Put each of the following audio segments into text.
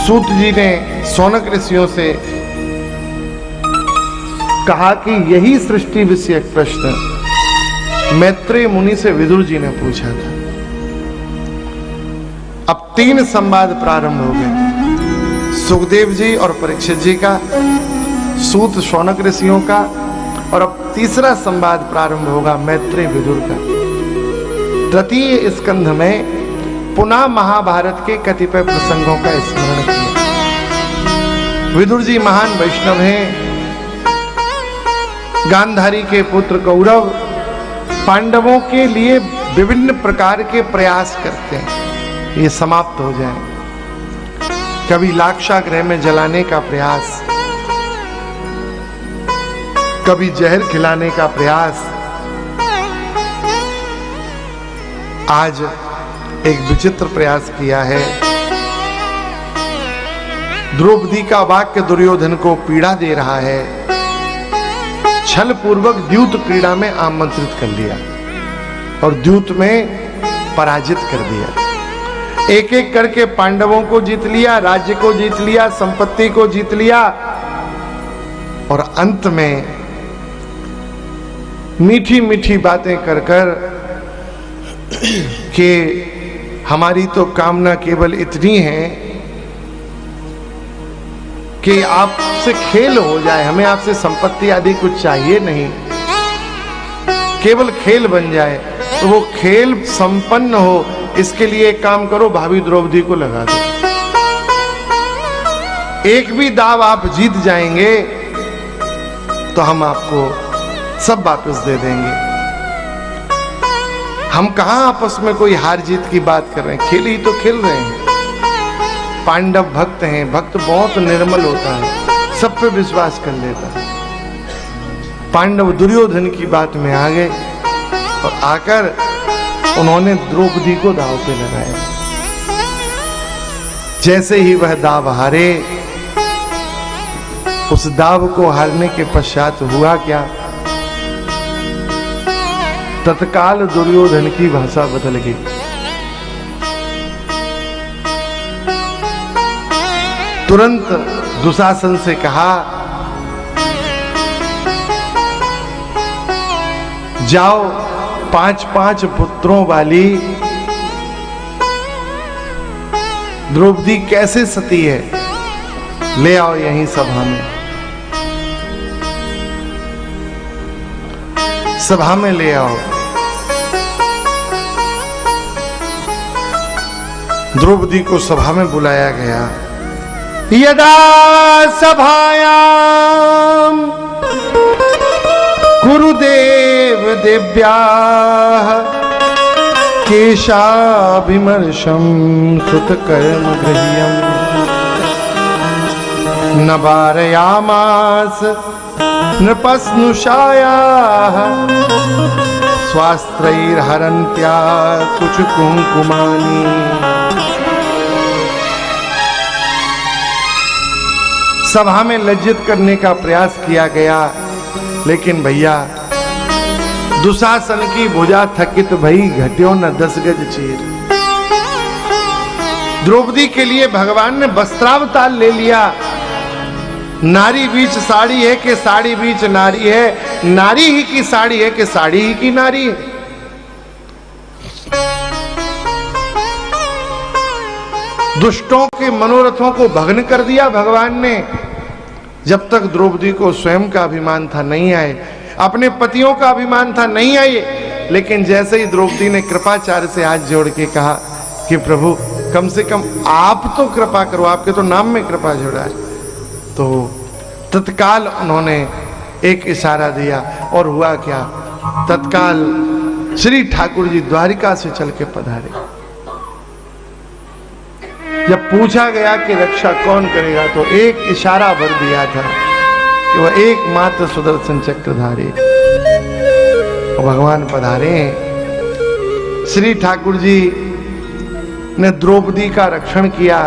सूत जी ने शौनक ऋषियों से कहा कि यही सृष्टि विषयक प्रश्न मैत्रेय मुनि से विदुर जी ने पूछा था। अब 3 संवाद प्रारंभ हो गए, सुखदेव जी और परीक्षित जी का, सूत शौनक ऋषियों का, और अब तीसरा संवाद प्रारंभ होगा मैत्रेय विदुर का। तृतीय स्कंध में पुनः महाभारत के कतिपय प्रसंगों का स्मरण किया। विदुर जी महान वैष्णव हैं, गांधारी के पुत्र कौरव पांडवों के लिए विभिन्न प्रकार के प्रयास करते हैं ये समाप्त हो जाए। कभी लाक्षागृह में जलाने का प्रयास, कभी जहर खिलाने का प्रयास। आज एक विचित्र प्रयास किया है। द्रौपदी का वाक्य दुर्योधन को पीड़ा दे रहा है, छल पूर्वक द्यूत क्रीड़ा में आमंत्रित कर लिया और द्यूत में पराजित कर दिया। एक एक करके पांडवों को जीत लिया, राज्य को जीत लिया, संपत्ति को जीत लिया, और अंत में मीठी मीठी बातें कर कर कि हमारी तो कामना केवल इतनी है कि आपसे खेल हो जाए, हमें आपसे संपत्ति आदि कुछ चाहिए नहीं, केवल खेल बन जाए। तो वो खेल संपन्न हो, इसके लिए एक काम करो, भाभी द्रौपदी को लगा दो। एक भी दाव आप जीत जाएंगे तो हम आपको सब वापस दे देंगे। हम कहां आपस में कोई हार जीत की बात कर रहे हैं, खेल ही तो खेल रहे हैं। पांडव भक्त हैं, भक्त बहुत निर्मल होता है, सब पे विश्वास कर लेता है। पांडव दुर्योधन की बात में आ गए और आकर उन्होंने द्रौपदी को दांव पे लगाया। जैसे ही वह दांव हारे, उस दांव को हारने के पश्चात हुआ क्या, तत्काल दुर्योधन की भाषा बदल गई। तुरंत दुशासन से कहा, जाओ 5-5 पुत्रों वाली द्रौपदी कैसे सती है, ले आओ यहीं सभा में। सभा में ले आओ। द्रौपदी को सभा में बुलाया गया। यदा सभायाम गुरुदेव देव्याः केशाभिमर्शं सुतकर्म गृह्यं न वारयामास नृपस्नुषायाः स्वास्त्रैर्हरन्त्या कुछ कुंकुमानि। सभा में लज्जित करने का प्रयास किया गया, लेकिन भैया दुशासन की भुजा थकित भई घट्यो न 10 गज चीर। द्रौपदी के लिए भगवान ने वस्त्रावतार ले लिया। नारी बीच साड़ी है कि साड़ी बीच नारी है, नारी ही की साड़ी है कि साड़ी ही की नारी है। दुष्टों के मनोरथों को भग्न कर दिया भगवान ने। जब तक द्रौपदी को स्वयं का अभिमान था नहीं आए, अपने पतियों का अभिमान था नहीं आए, लेकिन जैसे ही द्रौपदी ने कृपाचार्य से हाथ जोड़ के कहा कि प्रभु कम से कम आप तो कृपा करो, आपके तो नाम में कृपा जोड़ा है, तो तत्काल उन्होंने एक इशारा दिया और हुआ क्या, तत्काल श्री ठाकुर जी द्वारिका से चल के पधारे। जब पूछा गया कि रक्षा कौन करेगा, तो एक इशारा भर दिया था कि वह एकमात्र सुदर्शन चक्रधारी। भगवान पधारे। श्री ठाकुर जी ने द्रौपदी का रक्षण किया।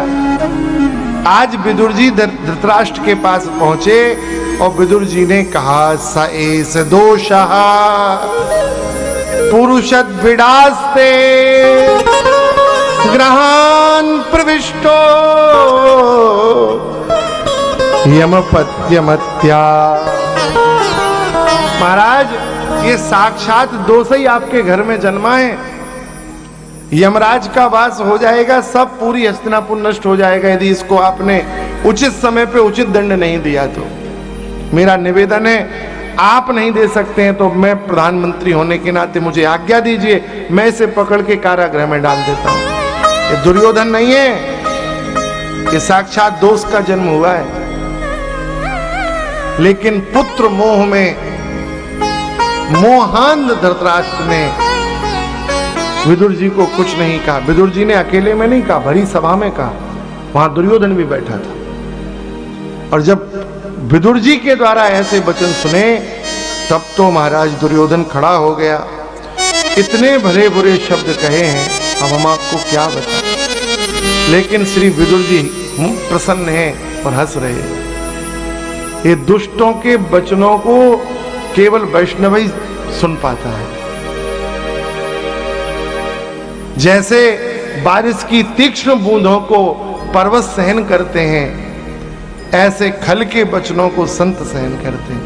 आज विदुर जी धृतराष्ट्र के पास पहुंचे और विदुर जी ने कहा, स एष दोषः पुरुषद्विडास्ते ग्रहान प्रविष्टो यमपत्यमत्या। महाराज ये साक्षात दोष ही आपके घर में जन्मा है। यमराज का वास हो जाएगा, सब पूरी हस्तिनापुर नष्ट हो जाएगा यदि इसको आपने उचित समय पे उचित दंड नहीं दिया तो। मेरा निवेदन है, आप नहीं दे सकते हैं तो मैं प्रधानमंत्री होने के नाते मुझे आज्ञा दीजिए, मैं इसे पकड़ के कारागृह में डाल देता हूं। ये दुर्योधन नहीं है, ये साक्षात दोष का जन्म हुआ है। लेकिन पुत्र मोह में मोहांध धृतराष्ट्र ने विदुर जी को कुछ नहीं कहा। विदुर जी ने अकेले में नहीं कहा, भरी सभा में कहा, वहां दुर्योधन भी बैठा था। और जब विदुर जी के द्वारा ऐसे वचन सुने तब तो महाराज दुर्योधन खड़ा हो गया। इतने भले बुरे शब्द कहे हैं, अब हम आपको क्या बताएं। लेकिन श्री विदुर जी प्रसन्न हैं और हंस रहे हैं। ये दुष्टों के वचनों को केवल वैष्णव ही सुन पाता है। जैसे बारिश की तीक्ष्ण बूंदों को पर्वत सहन करते हैं, ऐसे खल के वचनों को संत सहन करते हैं।